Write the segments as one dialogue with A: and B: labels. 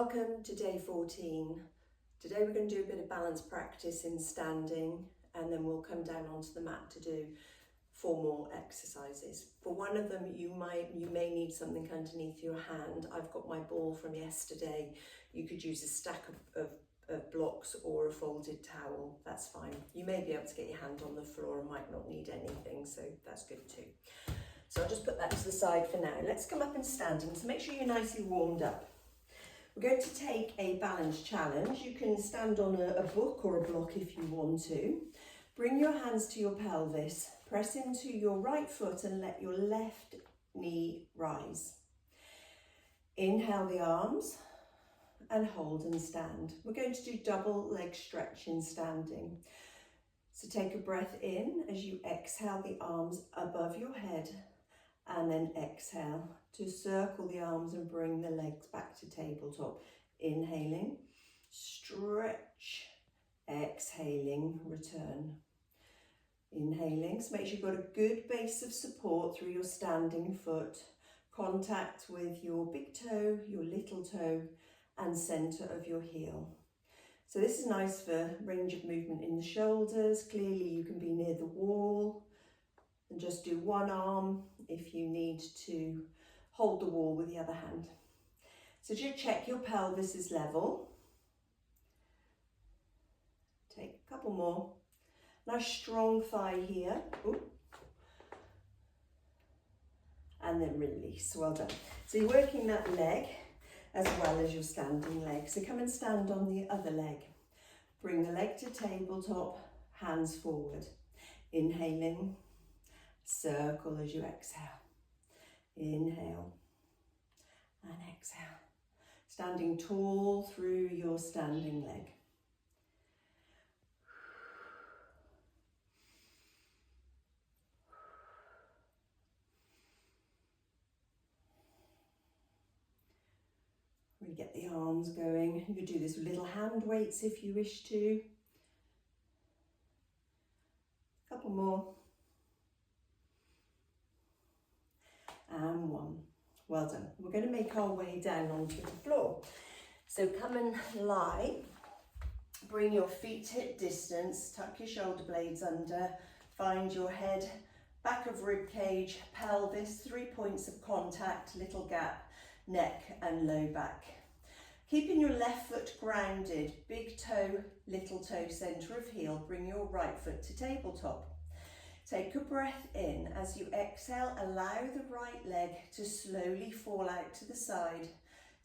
A: Welcome to day 14. Today we're going to do a bit of balance practice in standing, and then we'll come down onto the mat to do 4 more exercises. For one of them you may need something underneath your hand. I've got my ball from yesterday. You could use a stack of blocks or a folded towel, that's fine. You may be able to get your hand on the floor and might not need anything, so that's good too. So I'll just put that to the side for now. Let's come up and standing, so make sure you're nicely warmed up. We're going to take a balance challenge. You can stand on a book or a block if you want to. Bring your hands to your pelvis, press into your right foot and let your left knee rise. Inhale the arms and hold and stand. We're going to do double leg stretch in standing. So take a breath in as you exhale the arms above your head, and then exhale to circle the arms and bring the legs back to tabletop. Inhaling, stretch, exhaling, return. Inhaling, so make sure you've got a good base of support through your standing foot, contact with your big toe, your little toe, and centre of your heel. So this is nice for range of movement in the shoulders. Clearly you can be near the wall and just do one arm if you need to hold the wall with the other hand. So just check your pelvis is level. Take a couple more. Nice strong thigh here. Ooh. And then release, well done. So you're working that leg as well as your standing leg. So come and stand on the other leg. Bring the leg to tabletop, hands forward. Inhaling, circle as you exhale. Inhale and exhale. Standing tall through your standing leg. We get the arms going. You could do this with little hand weights if you wish to. A couple more. And 1. Well done. We're going to make our way down onto the floor. So come and lie. Bring your feet hip distance. Tuck your shoulder blades under. Find your head, back of rib cage, pelvis, 3 points of contact, little gap, neck and low back. Keeping your left foot grounded, big toe, little toe, centre of heel. Bring your right foot to tabletop. Take a breath in. As you exhale, allow the right leg to slowly fall out to the side,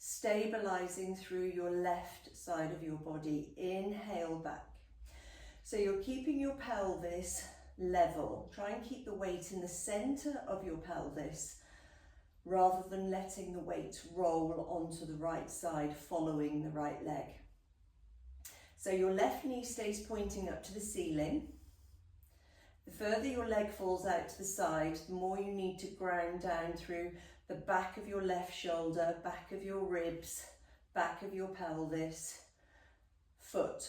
A: stabilising through your left side of your body. Inhale back. So you're keeping your pelvis level. Try and keep the weight in the centre of your pelvis rather than letting the weight roll onto the right side following the right leg. So your left knee stays pointing up to the ceiling. The further your leg falls out to the side, the more you need to ground down through the back of your left shoulder, back of your ribs, back of your pelvis, foot.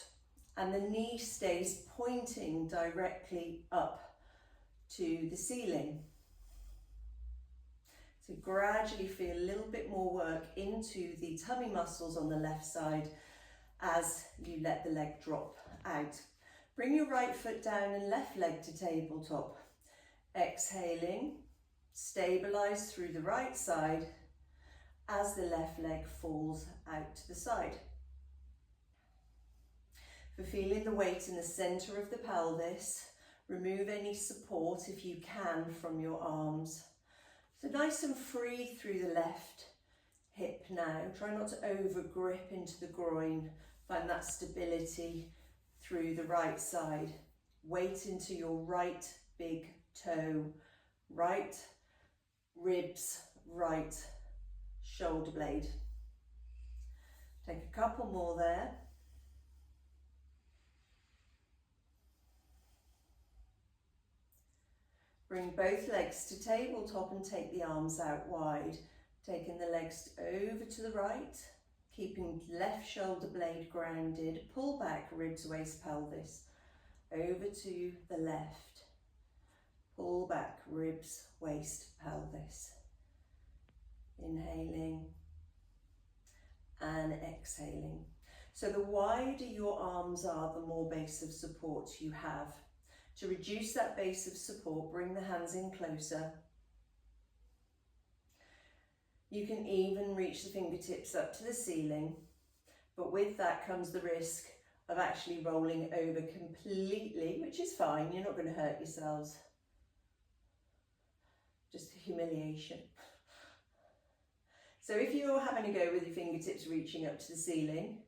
A: And the knee stays pointing directly up to the ceiling. So gradually feel a little bit more work into the tummy muscles on the left side as you let the leg drop out. Bring your right foot down and left leg to tabletop. Exhaling, stabilise through the right side as the left leg falls out to the side. For feeling the weight in the centre of the pelvis, remove any support if you can from your arms. So nice and free through the left hip now. Try not to over grip into the groin. Find that stability through the right side. Weight into your right big toe, right ribs, right shoulder blade. Take a couple more there. Bring both legs to tabletop and take the arms out wide. Taking the legs over to the right, keeping left shoulder blade grounded. Pull back, ribs, waist, pelvis. Over to the left. Pull back, ribs, waist, pelvis. Inhaling and exhaling. So the wider your arms are, the more base of support you have. To reduce that base of support, bring the hands in closer. You can even reach the fingertips up to the ceiling, but with that comes the risk of actually rolling over completely, which is fine, you're not going to hurt yourselves. Just humiliation. So if you're having a go with your fingertips reaching up to the ceiling,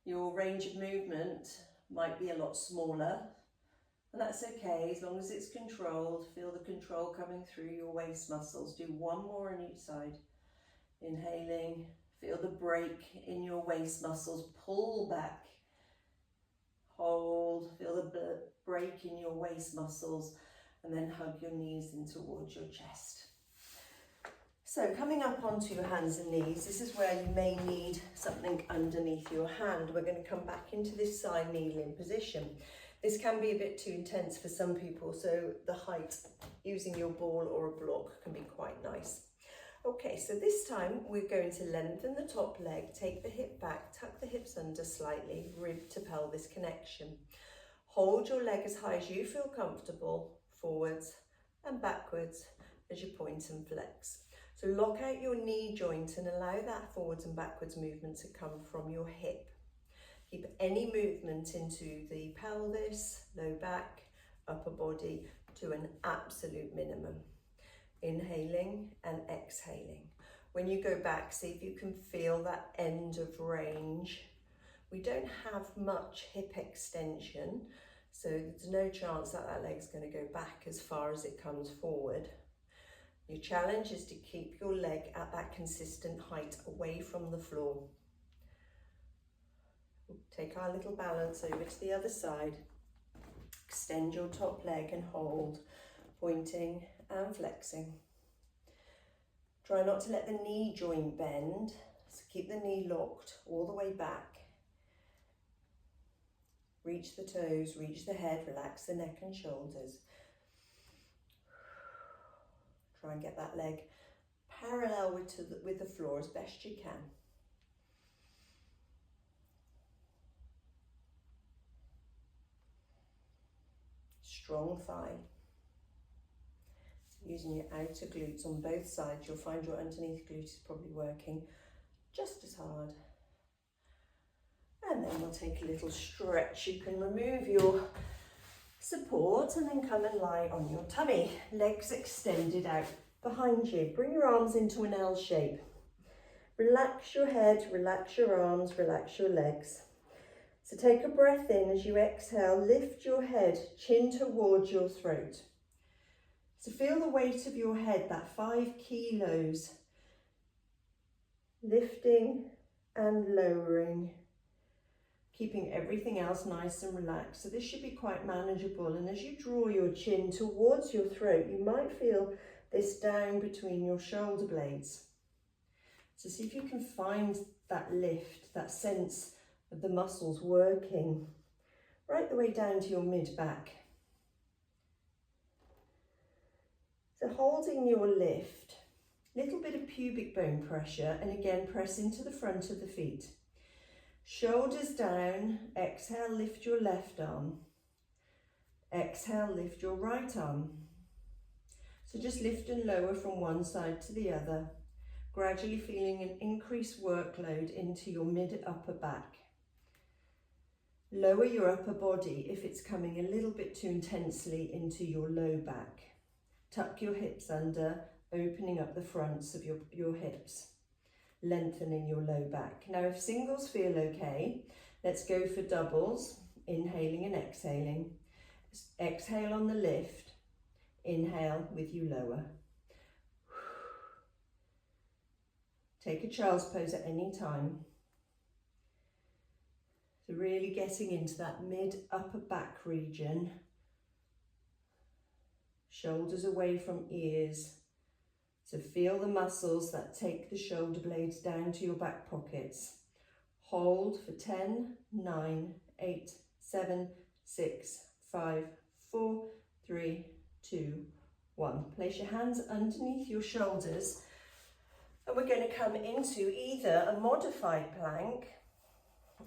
A: your range of movement might be a lot smaller, and that's okay as long as it's controlled. Feel the control coming through your waist muscles. Do one more on each side. Inhaling, feel the break in your waist muscles, pull back, hold, feel the break in your waist muscles, and then hug your knees in towards your chest. So coming up onto your hands and knees, this is where you may need something underneath your hand. We're going to come back into this side kneeling position. This can be a bit too intense for some people, so the height using your ball or a block can be quite nice. Okay, so this time we're going to lengthen the top leg, take the hip back, tuck the hips under slightly, rib to pelvis connection. Hold your leg as high as you feel comfortable, forwards and backwards as you point and flex. So lock out your knee joint and allow that forwards and backwards movement to come from your hip. Keep any movement into the pelvis, low back, upper body to an absolute minimum. Inhaling and exhaling. When you go back, see if you can feel that end of range. We don't have much hip extension, so there's no chance that that leg's going to go back as far as it comes forward. Your challenge is to keep your leg at that consistent height away from the floor. Take our little balance over to the other side. Extend your top leg and hold, pointing and flexing. Try not to let the knee joint bend, so keep the knee locked all the way back. Reach the toes, reach the head, relax the neck and shoulders. Try and get that leg parallel with the floor as best you can. Strong thigh. Using your outer glutes on both sides, you'll find your underneath glute is probably working just as hard. And then we'll take a little stretch. You can remove your support and then come and lie on your tummy. Legs extended out behind you. Bring your arms into an L shape. Relax your head, relax your arms, relax your legs. So take a breath in as you exhale, lift your head, chin towards your throat. So feel the weight of your head, that 5 kilos, lifting and lowering, keeping everything else nice and relaxed. So this should be quite manageable. And as you draw your chin towards your throat, you might feel this down between your shoulder blades. So see if you can find that lift, that sense of the muscles working right the way down to your mid-back. So holding your lift, little bit of pubic bone pressure, and again press into the front of the feet. Shoulders down, exhale, lift your left arm. Exhale, lift your right arm. So just lift and lower from one side to the other, gradually feeling an increased workload into your mid-upper back. Lower your upper body if it's coming a little bit too intensely into your low back. Tuck your hips under, opening up the fronts of your hips, lengthening your low back. Now if singles feel okay, let's go for doubles, inhaling and exhaling. Exhale on the lift, inhale with you lower. Take a child's pose at any time. So really getting into that mid-upper back region. Shoulders away from ears. So feel the muscles that take the shoulder blades down to your back pockets. Hold for 10, 9, 8, 7, 6, 5, 4, 3, 2, 1. Place your hands underneath your shoulders And we're going to come into either a modified plank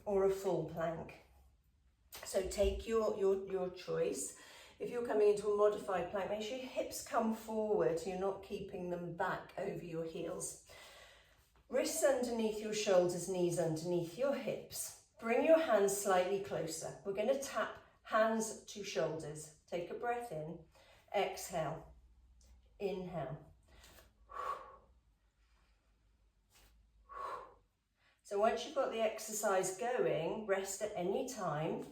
A: or a full plank. So take your choice. If you're coming into a modified plank, make sure your hips come forward, you're not keeping them back over your heels. Wrists underneath your shoulders, knees underneath your hips. Bring your hands slightly closer. We're going to tap hands to shoulders. Take a breath in, exhale, inhale. So once you've got the exercise going, rest at any time.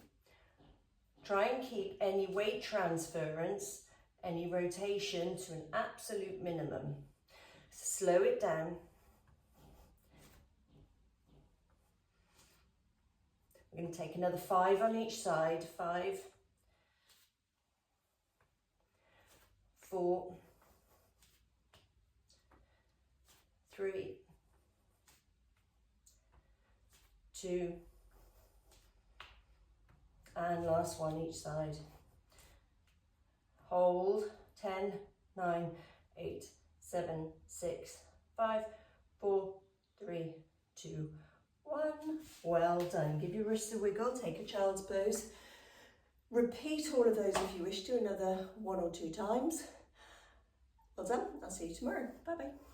A: Try and keep any weight transference, any rotation to an absolute minimum. Slow it down. We're going to take another 5 on each side. 5, 4, 3, 2, and last one each side. Hold. 10, 9, 8, 7, 6, 5, 4, 3, 2, 1. Well done. Give your wrists a wiggle. Take a child's pose. Repeat all of those if you wish to, another 1 or 2 times. Well done. I'll see you tomorrow. Bye bye.